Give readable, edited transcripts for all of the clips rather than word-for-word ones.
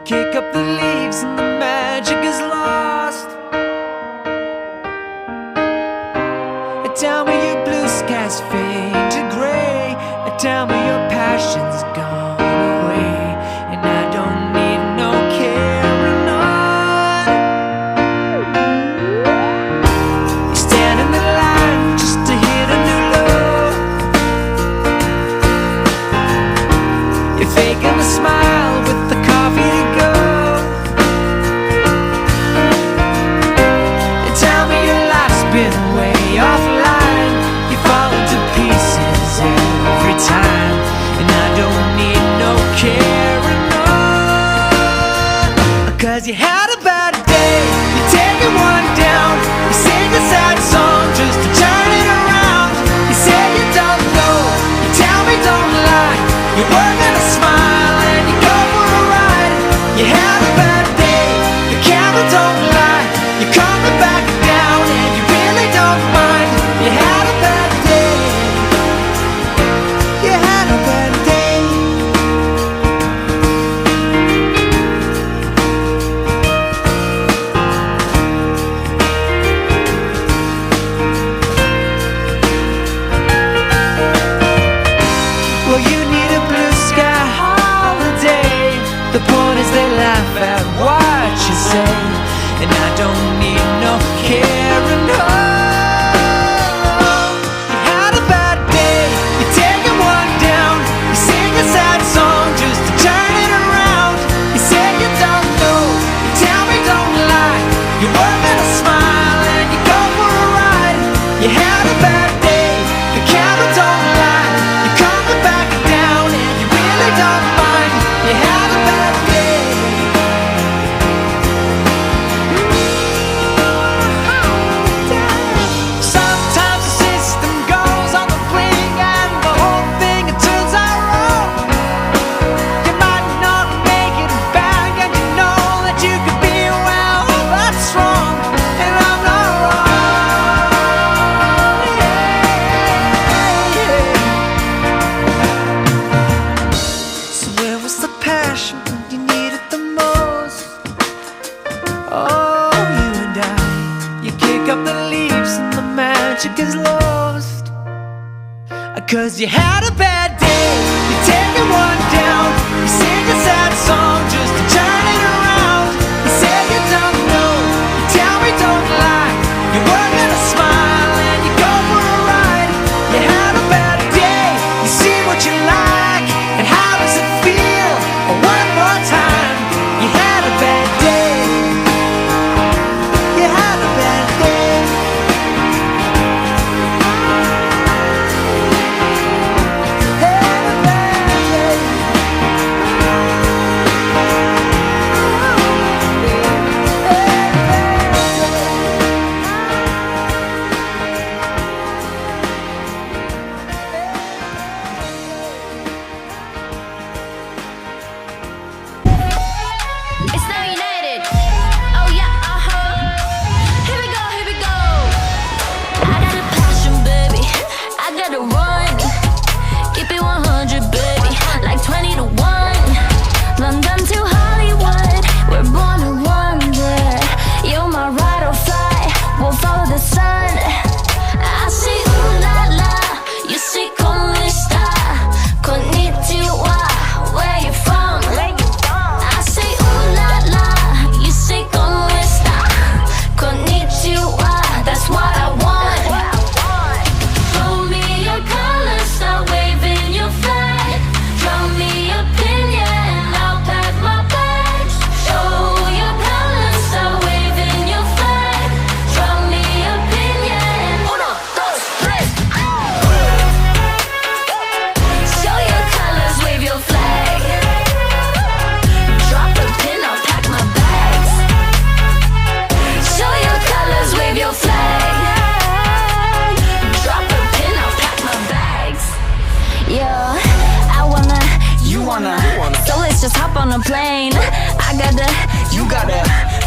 kick up the leaves and the magic is lost. Tell me your blue skies fade to gray, tell me your passion's gone away, and I don't need no carrying on. You stand in the line just to hit a new low. You're faking a smile with the coffee to go. You tell me your life's been way offline, you fall into pieces every time, and I don't need no carrying on. 'Cause you had a bad day, you're taking one down, you sing a sad song just to turn it around. You say you don't know, you tell me don't lie, you're working a smile and you go for a ride. You had a bad day, the camera don't lie, you're coming back down and you really don't mind. You had a bad day, you had a bad day. Well, you need a blue sky holiday. The point is they laugh at what you say, and I don't need no carrying on. You had a bad day, you're taking one down, you sing a sad song just to turn it around. You say you don't know, you tell me don't lie, you're working a smile and you go for a ride. You had a bad day, the camera don't lie, you're coming back down and you really don't mind. You had a bad day. Sometimes the system goes on the fling and the whole thing it turns out wrong. You might not make it back and you know that you could be well, that's wrong, and I'm not wrong. So where was the passion when you needed the most? Oh, you and I, you kick up the leaves and the magic is lost. 'Cause you had a bad day, you're taking one down, you sing a sad song just to turn it around. You say you don't know, you tell me don't lie, you're working a smile and you go for a ride. You had a bad day, you see what you like, and how does it feel? One more time, you had a bad day, you had a bad day. Had a bad day. It's now United. Oh yeah, Here we go, here we go. I got a passion, baby. I gotta run. Keep it 100, baby. Like 20 to 1. London to Hollywood. We're born to wonder. You're my ride or fly. We'll follow the sun. I say ooh la la. You say como esta. Konnichiwa. Where you from? I say ooh la la, you say como esta, konnichiwa, that's what I want. Show me your colors, start waving your flag. Draw me a pin, yeah, and I'll pack my bags. Show your colors, start waving your flag. Draw me a pin, yeah, and uno, dos, tres. Show your colors, wave your flag. Drop a pin, I'll pack my bags. Show your colors, wave your flag. Drop a pin, I'll pack my bags. Yeah, I wanna, You wanna, so let's just hop on a plane. I gotta, you gotta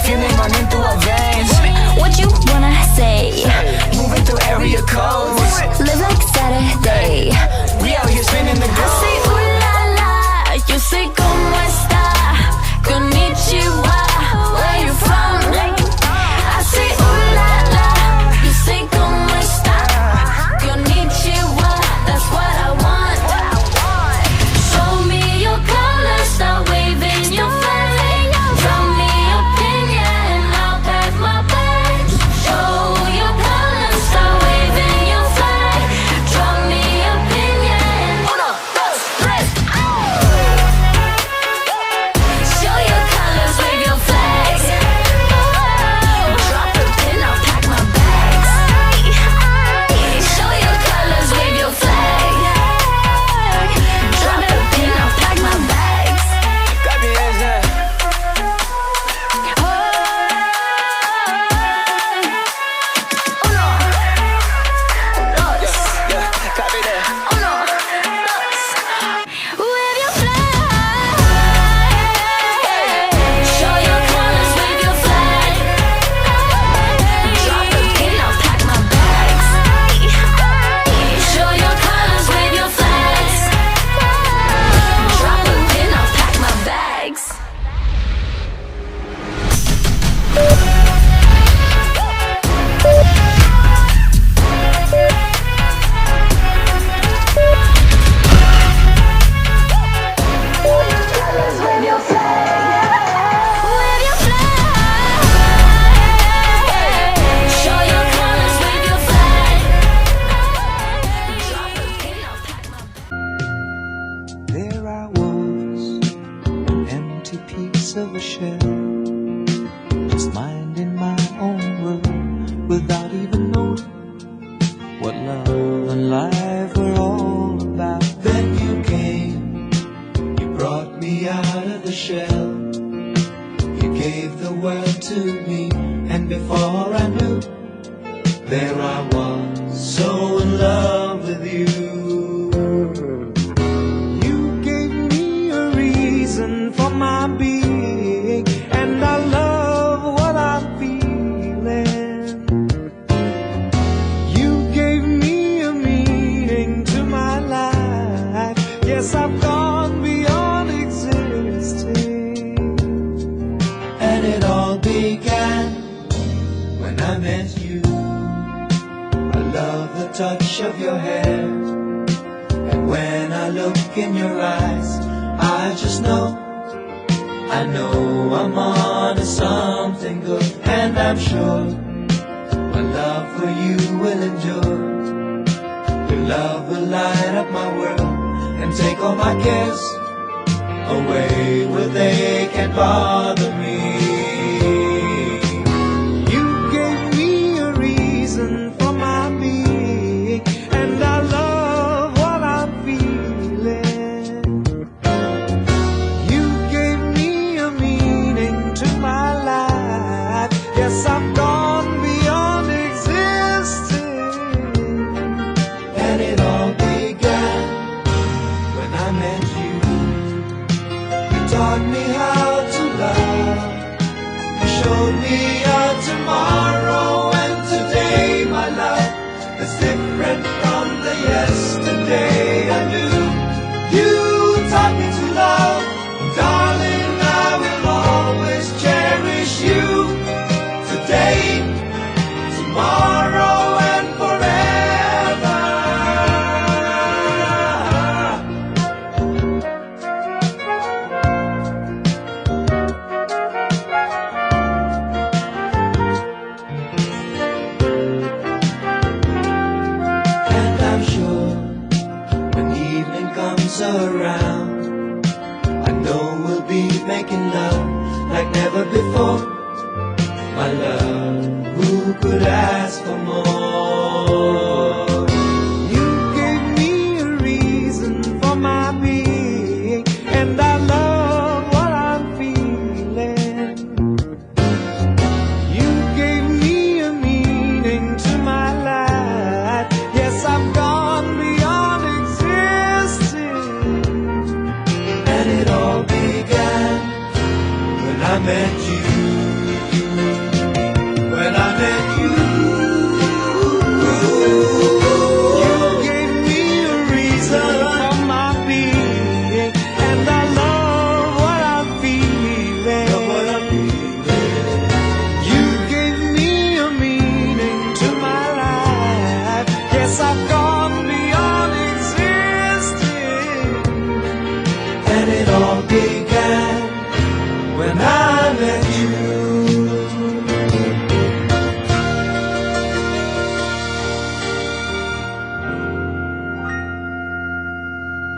feel it running through our veins. what you wanna say? Moving through area codes. Live like Saturday. We out here spinning the I gold. say ooh la la, you say como esta, konnichiwa. shell, just minding my own world without even knowing what love and life were all about. Then you came, you brought me out of the shell, you gave the world to me, and before I knew, there I was, so in love with you. You gave me a reason for my being, and I love what I'm feeling. You gave me a meaning to my life. Yes, I've gone beyond existing. And it all began when I met you. I love the touch of your hair, and when I look in your eyes, I just know, I know I'm on to something good. And I'm sure my love for you will endure. Your love will light up my world and take all my cares away where they can't bother me. You gave me a reason for my being, and I love what I'm feeling. You gave me a meaning to my life. Yes, I've gone beyond existing. And it all began when I met you. You taught me how to love. You showed me a tomorrow, and today, my love, is different from the yesterday I knew. You taught me to love, darling, I will always cherish you. Today, tomorrow, and forever. And I'm sure when evening comes around, I know we'll be making love like never before. My love, who could ask for more? You gave me a reason for my being, and I love what I'm feeling. You gave me a meaning to my life. Yes, I've gone beyond existing. And it all began when I met you. When I met you, you gave me a reason for my being, and I love what I'm feeling. You gave me a meaning to my life. Yes, I've gone beyond existing. And it all began when I met you.